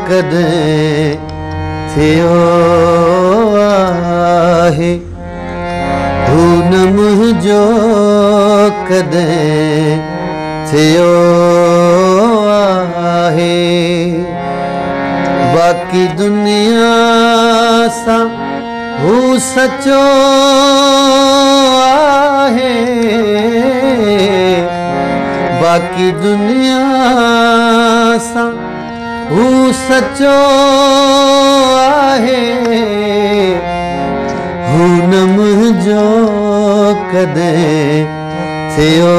कदें थियो आहे, हू न मुंहिंजो कदें थियो आहे। बाक़ी दुनिया सां हू सचो आहे, बाक़ी दुनिया सां हू सचो आहे, हू न मुंहिंजो कदें थियो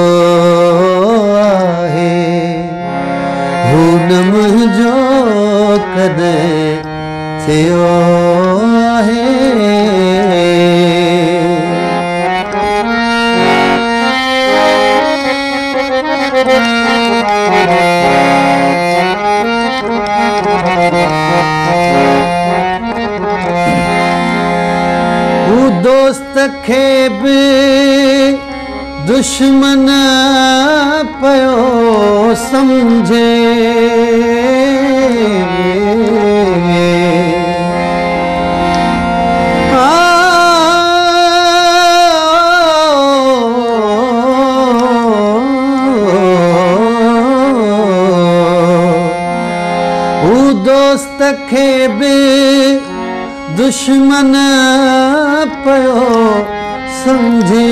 आहे, हू न मुंहिंजो कदें थियो आहे। हू दोस्त खे बि दुश्मन पयो समझे, हू दोस्त खे बि दुश्मन पयो समझे,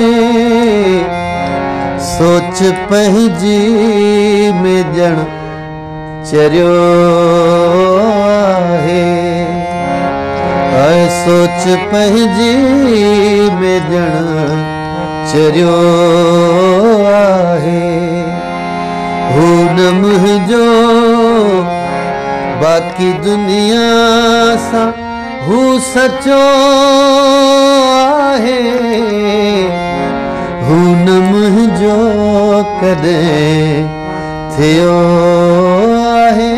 सोच पंहिंजी में ॼण चरियो आहे, सोच पंहिंजी में ॼण चरियो आहे, हू न मुंहिंजो बाक़ी दुनिया सां हू सचो आहे, हू न मुंहिंजो कदें थियो आहे।